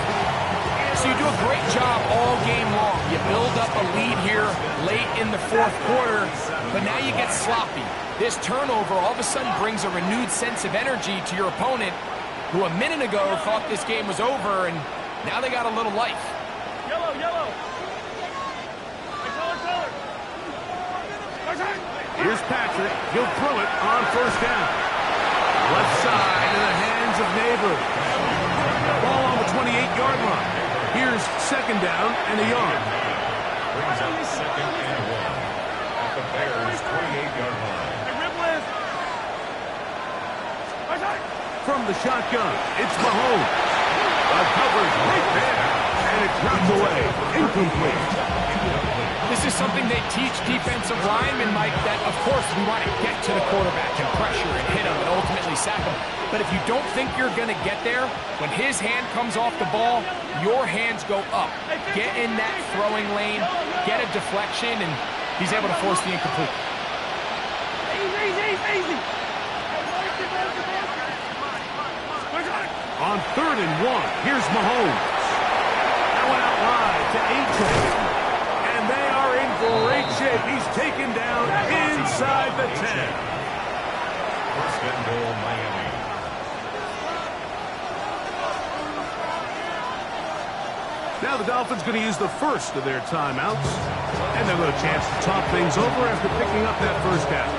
Speaker 2: So you do a great job all game long. You build up a lead here late in the 4th quarter, but now you get sloppy. This turnover all of a sudden brings a renewed sense of energy to your opponent, who a minute ago thought this game was over, and now they got a little life.
Speaker 3: Yellow.
Speaker 1: Here's Patrick. He'll throw it on first down. Left side in the hands of Neighbor. Ball on the 28-yard line. Here's 2nd down and a yard.
Speaker 4: Brings up 2nd and 1 at the Bears' 28-yard line.
Speaker 1: From the shotgun, it's Mahomes. The cover's right there, and it drops away. Incomplete.
Speaker 2: This is something they teach defensive linemen, Mike, that, of course, we want to get to the quarterback and pressure and hit him and ultimately sack him. But if you don't think you're going to get there, when his hand comes off the ball, your hands go up. Get in that throwing lane, get a deflection, and he's able to force the incomplete.
Speaker 3: Easy.
Speaker 1: On 3rd and 1, here's Mahomes. That went out wide to A-Chain. And they are in great shape. He's taken down inside the 10.
Speaker 4: First and goal, Miami.
Speaker 1: Now the Dolphins going to use the first of their timeouts. And they'll have a chance to talk things over after picking up that first down.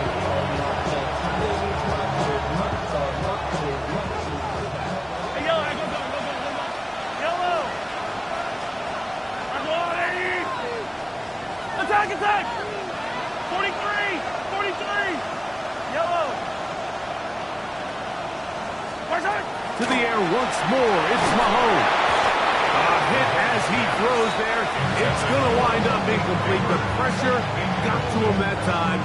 Speaker 3: Attack, attack! 43, 43! Yellow!
Speaker 1: To the air once more, it's Mahomes. A hit as he throws there. It's going to wind up incomplete. The pressure got to him that time,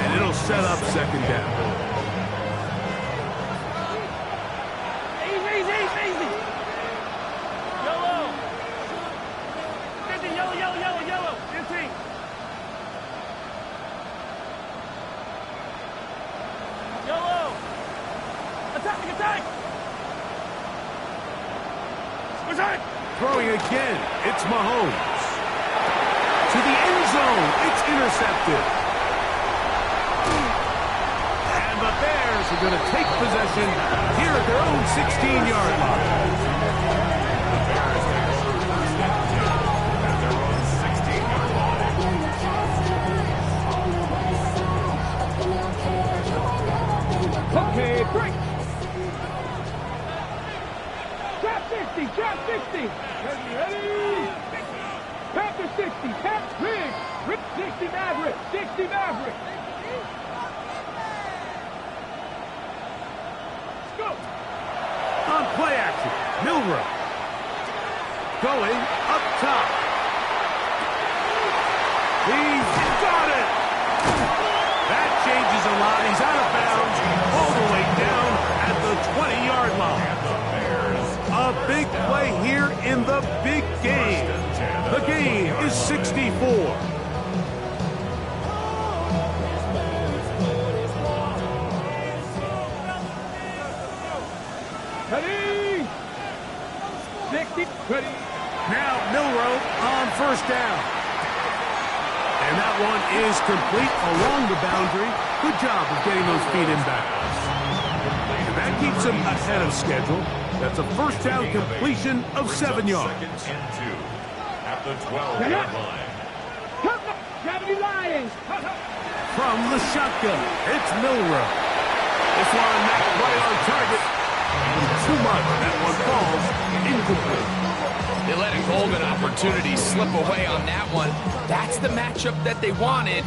Speaker 1: and it'll set up second down.
Speaker 3: Easy, easy, easy! Yellow! 50, yellow, yellow, yellow, yellow! 15! Yellow! Attack, attack! Attack!
Speaker 1: Throwing again, it's Mahomes. To the end zone, it's intercepted. And the Bears are going to take possession here at their own 16-yard line.
Speaker 4: The Bears take over first and 10 at their own 16-yard line.
Speaker 3: Okay, break! Trap 60, trap 60! Ready, ready! Panther 60, tap, rig! 60 Maverick, 60 Maverick! Let's go!
Speaker 1: On play action, Milrow. Going up top. He's got it! That changes a lot. He's out of bounds all the way down at the 20-yard line. A big play here in the big game. The game is 64.
Speaker 3: Ready! 60, ready!
Speaker 1: Now Milrow on first down. And that one is complete along the boundary. Good job of getting those feet in bounds. And that keeps him ahead of schedule. That's a first down completion of 7 yards.
Speaker 4: Second and 2 at the 12-yard line.
Speaker 3: Gravity Lions!
Speaker 1: From the shotgun, it's Milrow. This one not right on target. Too much. That one falls incomplete.
Speaker 2: They let a golden opportunity slip away on that one. That's the matchup that they wanted.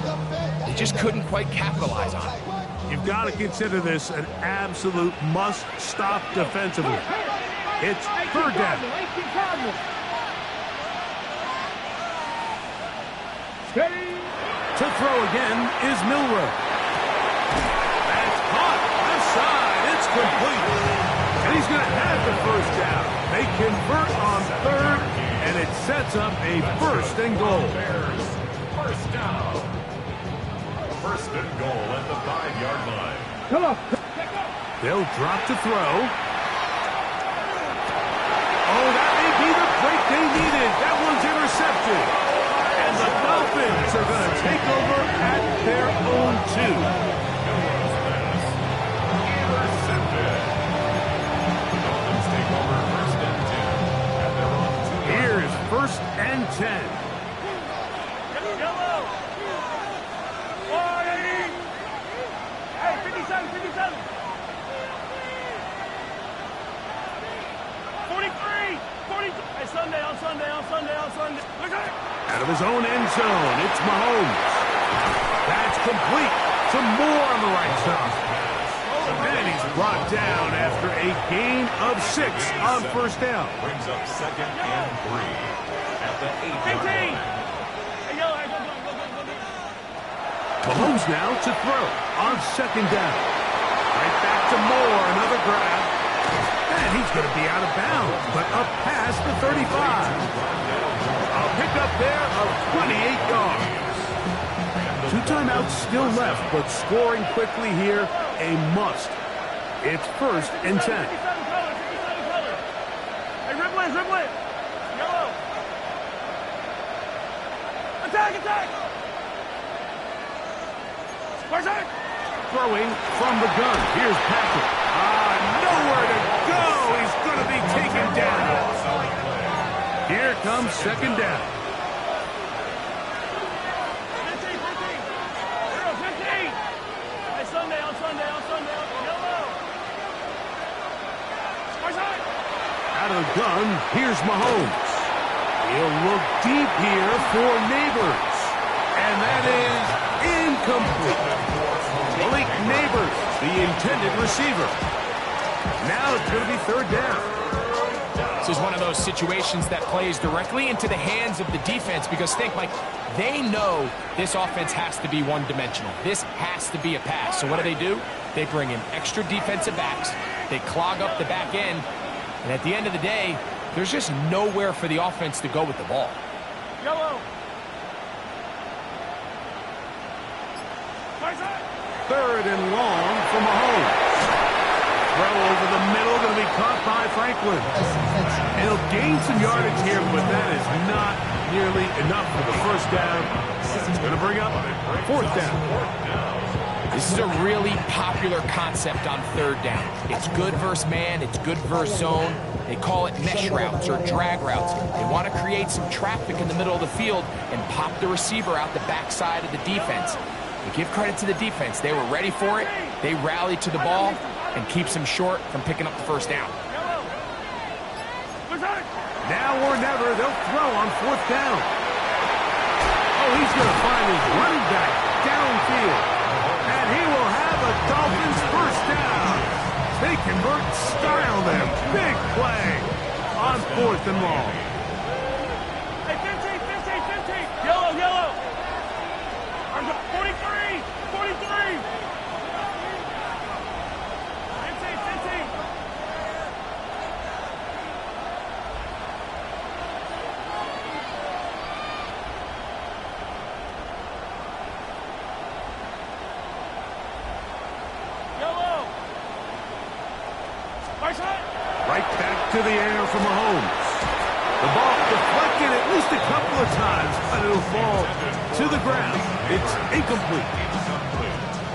Speaker 2: They just couldn't quite capitalize on it.
Speaker 1: You've got to consider this an absolute must-stop defensively. It's third down.
Speaker 3: Steady!
Speaker 1: To throw again is Milrow. That's caught. Left side. It's complete. And he's going to have the first down. They convert on third, and it sets up a first and goal.
Speaker 4: Bears, first down. First and goal at the 5-yard line.
Speaker 3: Come on!
Speaker 1: They'll drop to throw. Oh, that may be the break they needed. That one's intercepted. And the Dolphins are going to take over at their own 2.
Speaker 4: Intercepted. The Dolphins take over first and 10 at their own 2.
Speaker 1: Here's first and 10.
Speaker 3: Yellow! Oh, hey, 57, 57! 43! 42! Hey, Sunday, on Sunday, on Sunday, on Sunday. Look at it!
Speaker 1: Out of his own end zone, it's Mahomes. That's complete. Some more on the right side. And he's brought down after a gain of 6 on first down.
Speaker 4: Brings up second and 3 at the 8-yard
Speaker 3: 15!
Speaker 4: line.
Speaker 3: Hey, yellow, hey, go.
Speaker 1: Mahomes now to throw on second down. Right back to Moore, another grab. And he's going to be out of bounds, but up past the 35. A pickup there of 28 yards. 2 timeouts still left, but scoring quickly here, a must. It's first and 10.
Speaker 3: 57 color, 57 color. Hey, riblet, riblet. Yellow. Attack, attack. Attack.
Speaker 1: Throwing from the gun. Here's Patrick. Nowhere to go. He's going to be taken down. Here comes second down.
Speaker 3: 15, 15. 15. Hey, Sunday, on Sunday, on Sunday. Yellow. Attack.
Speaker 1: Out of the gun, here's Mahomes. He'll look deep here for Neighbors. And That is incomplete. Malik Neighbors, the intended receiver. Now it's going to be third down.
Speaker 2: This is one of those situations that plays directly into the hands of the defense because think, Mike, they know this offense has to be one-dimensional. This has to be a pass. So what do? They bring in extra defensive backs. They clog up the back end. And at the end of the day, there's just nowhere for the offense to go with the ball.
Speaker 3: Yellow.
Speaker 1: Third and long for Mahomes. Throw over the middle, going to be caught by Franklin. And he'll gain some yardage here, but that is not nearly enough for the first down. It's going to bring up fourth down.
Speaker 2: This is a really popular concept on third down. It's good versus man, it's good versus zone. They call it mesh routes or drag routes. They want to create some traffic in the middle of the field and pop the receiver out the backside of the defense. We give credit to the defense. They were ready for it. They rallied to the ball and keeps them short from picking up the first down.
Speaker 1: Now or never, they'll throw on fourth down. Oh, he's going to find his running back downfield. And he will have a Dolphins first down. They convert, style them. Big play on fourth and long.
Speaker 3: Hey, 15. Yellow. 43. 15. Yellow.
Speaker 1: Right back to the air for Mahomes. The ball deflected at least a couple of times, but it'll fall to the ground. It's incomplete.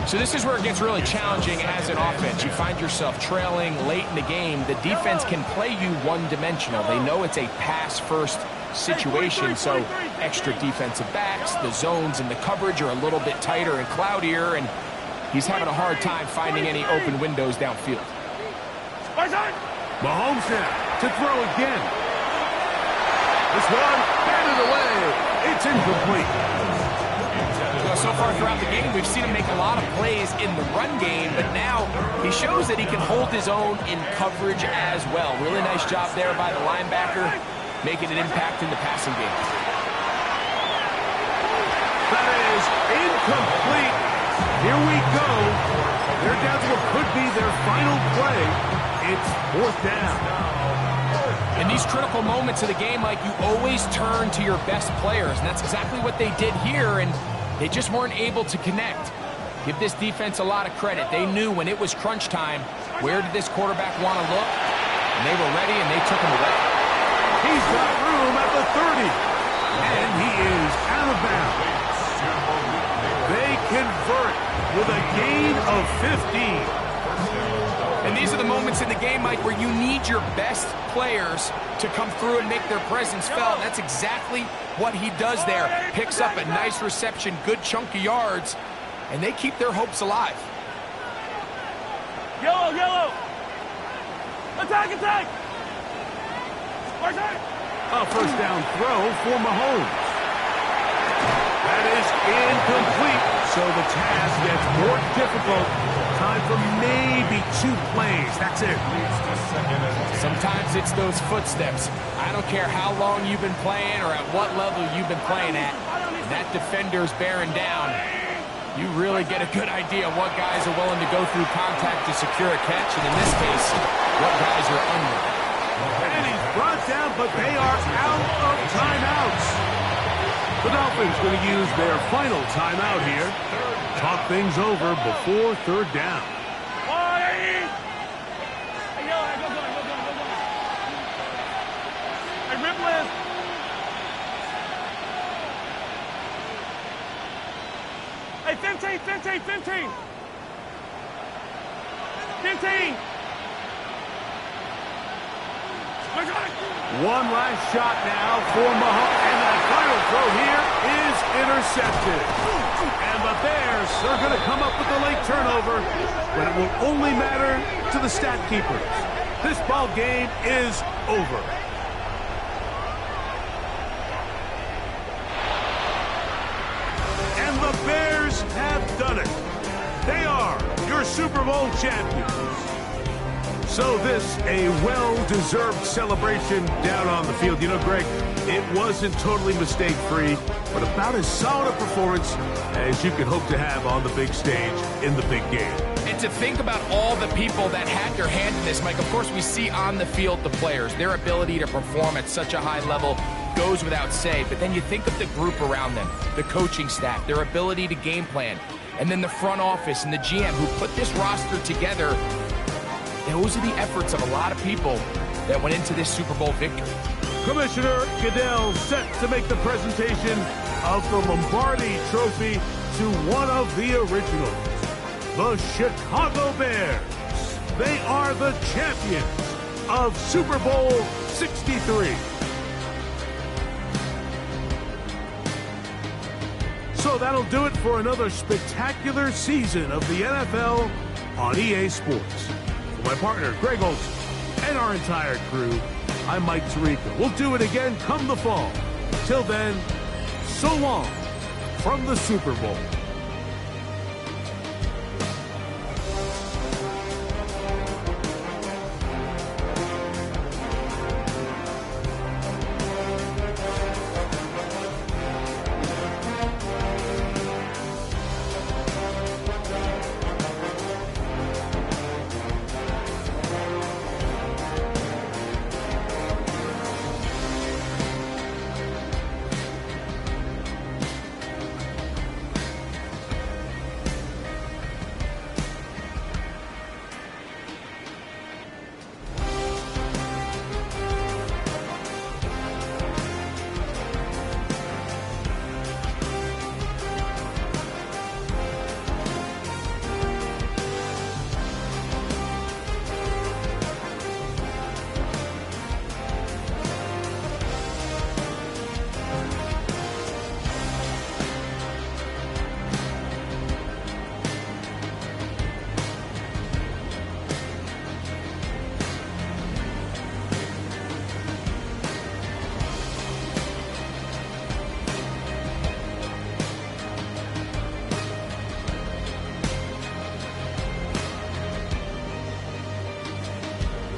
Speaker 2: So this is where it gets really challenging as an offense. You find yourself trailing late in the game. The defense can play you one-dimensional. They know it's a pass-first situation, so extra defensive backs, the zones and the coverage are a little bit tighter and cloudier, and he's having a hard time finding any open windows downfield.
Speaker 1: Mahomes now to throw again. This one batted away. It's incomplete.
Speaker 2: So far throughout the game, we've seen him make a lot of plays in the run game, but now he shows that he can hold his own in coverage as well. Really nice job there by the linebacker, making an impact in the passing game.
Speaker 1: That is incomplete. Here we go. They're down to what could be their final play. It's fourth down.
Speaker 2: In these critical moments of the game, like, you always turn to your best players, and that's exactly what they did here, and they just weren't able to connect. Give this defense a lot of credit. They knew when it was crunch time, where did this quarterback want to look? And they were ready, and they took him away.
Speaker 1: He's got room at the 30. And he is out of bounds. They convert with a gain of 15.
Speaker 2: And these are the moments in the game, Mike, where you need your best players to come through and make their presence felt. That's exactly what he does there. Picks up a nice reception, good chunk of yards, and they keep their hopes alive.
Speaker 3: Yellow. Attack.
Speaker 1: A first down throw for Mahomes. That is incomplete, so the task gets more difficult. Time for maybe 2 plays. That's it.
Speaker 2: Sometimes it's those footsteps. I don't care how long you've been playing or at what level you've been playing at. That defender's bearing down. You really get a good idea of what guys are willing to go through contact to secure a catch, and in this case, what guys are under.
Speaker 1: And he's brought down, but they are out of timeouts. The Dolphins going to use their final timeout here. Talk things over before third down.
Speaker 3: Hey, 15. 15.
Speaker 1: One last shot now for Mahomes, and that final throw here is intercepted. And the Bears are going to come up with a late turnover, but it will only matter to the stat keepers. This ball game is over. And your Super Bowl champions. So this, a well-deserved celebration down on the field. You know, Greg, it wasn't totally mistake-free, but about as solid a performance as you could hope to have on the big stage in the big game.
Speaker 2: And to think about all the people that had their hand in this, Mike, of course we see on the field the players, their ability to perform at such a high level goes without say, but then you think of the group around them, the coaching staff, their ability to game plan, and then the front office and the GM who put this roster together. Those are the efforts of a lot of people that went into this Super Bowl victory.
Speaker 1: Commissioner Goodell set to make the presentation of the Lombardi Trophy to one of the originals, the Chicago Bears. They are the champions of Super Bowl 63. So that'll do it for another spectacular season of the NFL on EA Sports. For my partner, Greg Olson, and our entire crew, I'm Mike Tirico. We'll do it again come the fall. Till then, so long from the Super Bowl.